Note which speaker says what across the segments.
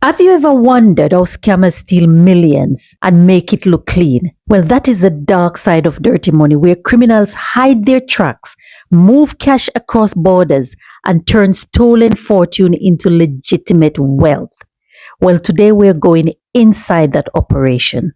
Speaker 1: Have you ever wondered how scammers steal millions and make it look clean? Well, that is the dark side of dirty money, where criminals hide their tracks, move cash across borders, and turn stolen fortune into legitimate wealth. Well, today we're going inside that operation.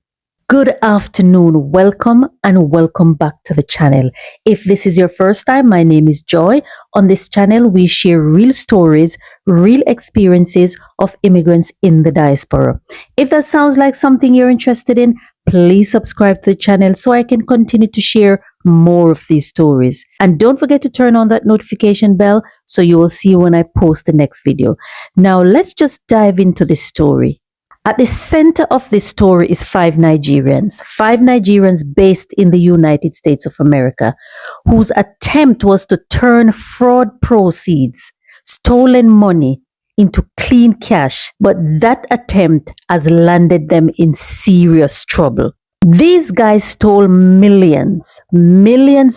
Speaker 1: Good afternoon, welcome and welcome back to the channel. If this is your first time, my name is Joy. On this channel, we share real stories, real experiences of immigrants in the diaspora. If that sounds like something you're interested in, please subscribe to the channel so I can continue to share more of these stories. And don't forget to turn on that notification bell so you will see when I post the next video. Now, let's just dive into this story. At the center of this story is five Nigerians based in the United States of America, whose attempt was to turn fraud proceeds, stolen money, into clean cash, but that attempt has landed them in serious trouble. These guys stole millions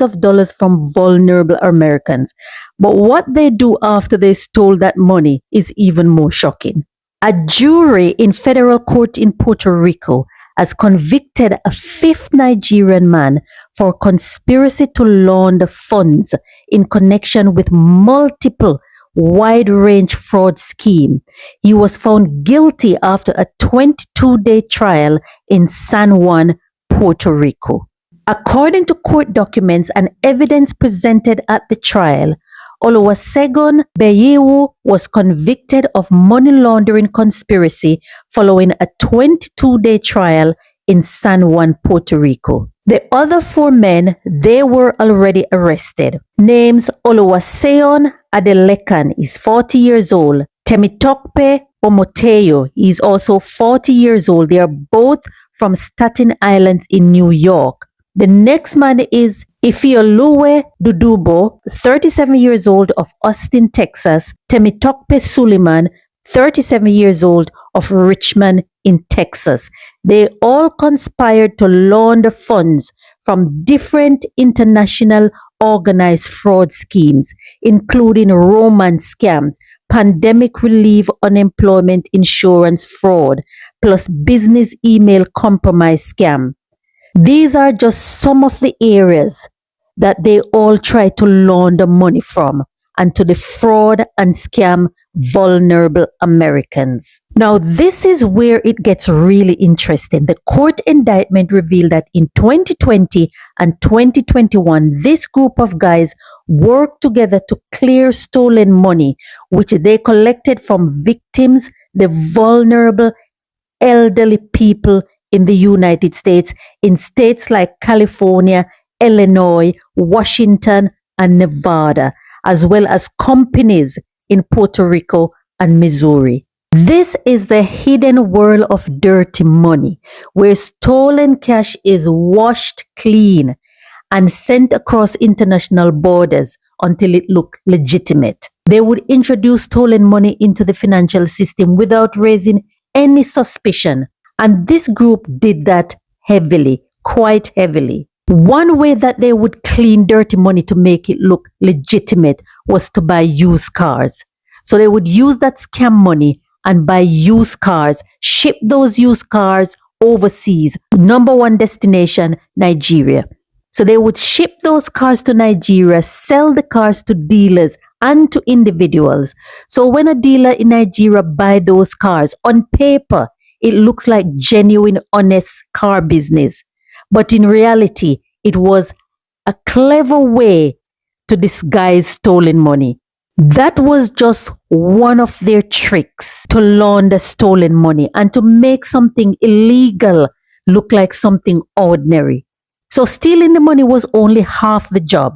Speaker 1: of dollars from vulnerable Americans, but what they do after they stole that money is even more shocking. A jury in federal court in Puerto Rico has convicted a fifth Nigerian man for conspiracy to launder funds in connection with multiple wide-range fraud scheme. He was found guilty after a 22-day trial in San Juan, Puerto Rico. According to court documents and evidence presented at the trial, Oluwasegun Beyewu was convicted of money laundering conspiracy following a 22-day trial in San Juan, Puerto Rico. The other four men, they were already arrested. Names: Oluwaseun Adelekan is 40 years old. Temitokpe Omoteyo is also 40 years old. They are both from Staten Island in New York. The next man is Ifioluwe Dudubo, 37 years old, of Austin, Texas. Temitokpe Suleiman, 37 years old, of Richmond in Texas. They all conspired to launder funds from different international organized fraud schemes, including romance scams, pandemic relief, unemployment insurance fraud, plus business email compromise scam. These are just some of the areas that they all try to launder money from and to defraud and scam vulnerable Americans. Now, this is where it gets really interesting. The court indictment revealed that in 2020 and 2021, this group of guys worked together to clear stolen money, which they collected from victims, the vulnerable elderly people in the United States, in states like California, Illinois, Washington, and Nevada, as well as companies in Puerto Rico and Missouri. This is the hidden world of dirty money, where stolen cash is washed clean and sent across international borders until it looked legitimate. They would introduce stolen money into the financial system without raising any suspicion. And this group did that heavily, quite heavily. One way that they would clean dirty money to make it look legitimate was to buy used cars. So they would use that scam money and buy used cars, ship those used cars overseas. Number one destination, Nigeria. So they would ship those cars to Nigeria, sell the cars to dealers and to individuals. So when a dealer in Nigeria buy those cars, on paper, it looks like genuine, honest car business. But in reality, it was a clever way to disguise stolen money. That was just one of their tricks to launder stolen money and to make something illegal look like something ordinary. So stealing the money was only half the job.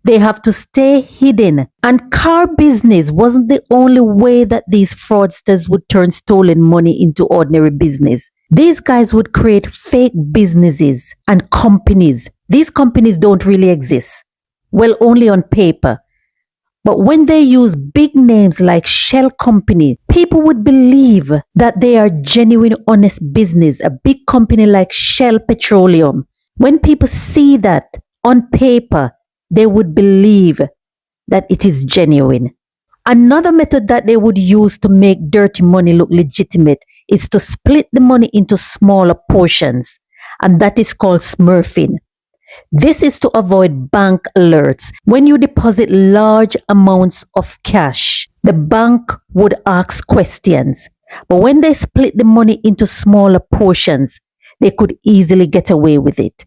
Speaker 1: They have to stay hidden. And car business wasn't the only way that these fraudsters would turn stolen money into ordinary business. These guys would create fake businesses and companies. These companies don't really exist. Well, only on paper. But when they use big names like Shell Company, people would believe that they are genuine, honest business, a big company like Shell Petroleum. When people see that on paper, they would believe that it is genuine. Another method that they would use to make dirty money look legitimate is to split the money into smaller portions, and that is called smurfing. This is to avoid bank alerts. When you deposit large amounts of cash, the bank would ask questions. But when they split the money into smaller portions, they could easily get away with it.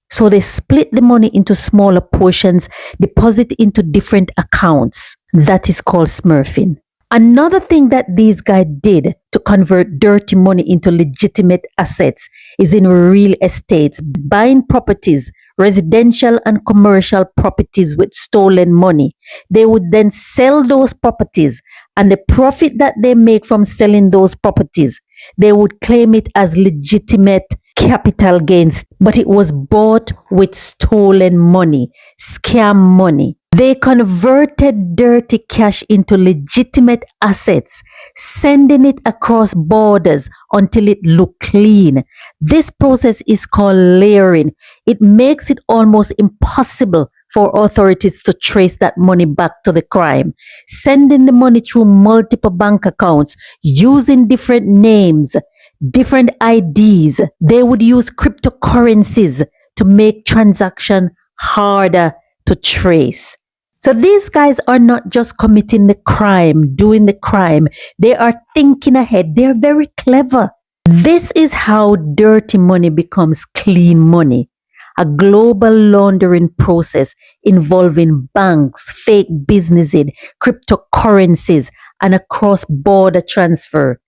Speaker 1: So they split the money into smaller portions, deposit into different accounts. That is called smurfing. Another thing that these guys did to convert dirty money into legitimate assets is in real estate, buying properties, residential and commercial properties with stolen money. They would then sell those properties, and the profit that they make from selling those properties, they would claim it as legitimate capital gains, but it was bought with stolen money, scam money. They converted dirty cash into legitimate assets, sending it across borders until it looked clean. This process is called layering. It makes it almost impossible for authorities to trace that money back to the crime. Sending the money through multiple bank accounts, using different names, different IDs. They would use cryptocurrencies to make transaction harder to trace. So these guys are not just committing the crime, doing the crime. They are thinking ahead. They're very clever. This is how dirty money becomes clean money. A global laundering process involving banks, fake businesses, cryptocurrencies, and a cross-border transfer.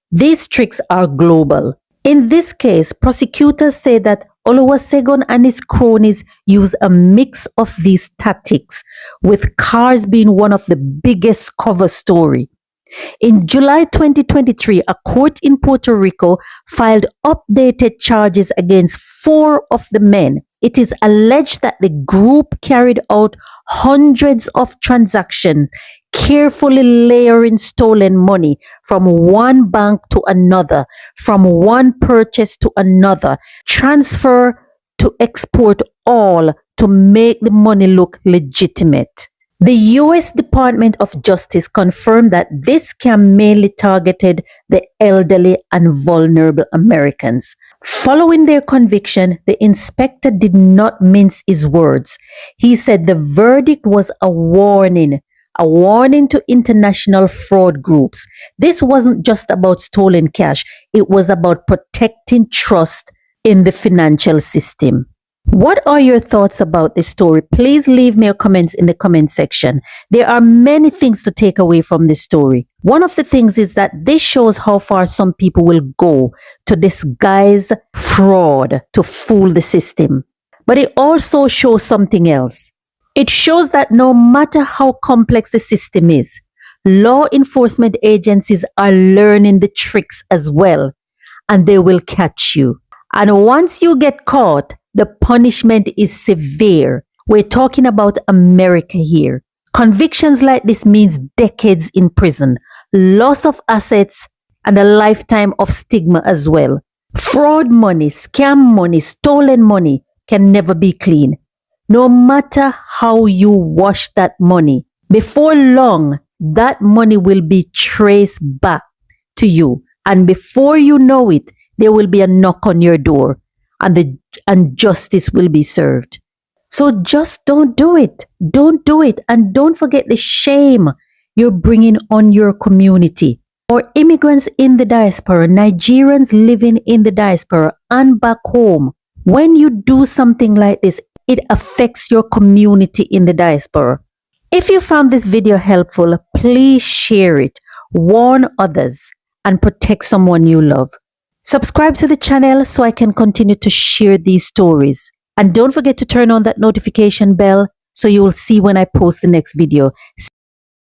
Speaker 1: These tricks are global. In this case, prosecutors say that Oluwasegun and his cronies use a mix of these tactics, with cars being one of the biggest cover story. In July 2023, a court in Puerto Rico filed updated charges against 4 of the men. It is alleged that the group carried out hundreds of transactions, carefully layering stolen money from one bank to another, from one purchase to another, transfer to export, all to make the money look legitimate. The U.S. Department of Justice confirmed that this scam mainly targeted the elderly and vulnerable Americans. Following their conviction, the inspector did not mince his words. He said the verdict was a warning to international fraud groups. This wasn't just about stolen cash, it was about protecting trust in the financial system. What are your thoughts about this story? Please leave me your comments in the comment section. There are many things to take away from this story. One of the things is that this shows how far some people will go to disguise fraud to fool the system. But it also shows something else. It shows that no matter how complex the system is, law enforcement agencies are learning the tricks as well, and they will catch you. And once you get caught, the punishment is severe. We're talking about America here. Convictions like this means decades in prison, loss of assets, and a lifetime of stigma as well. Fraud money, scam money, stolen money can never be clean. No matter how you wash that money, before long, that money will be traced back to you. And before you know it, there will be a knock on your door, and justice will be served. So just don't do it. Don't do it. And don't forget the shame you're bringing on your community. For immigrants in the diaspora, Nigerians living in the diaspora and back home, when you do something like this, it affects your community in the diaspora. If you found this video helpful, please share it, warn others, and protect someone you love. Subscribe to the channel so I can continue to share these stories. And don't forget to turn on that notification bell so you will see when I post the next video.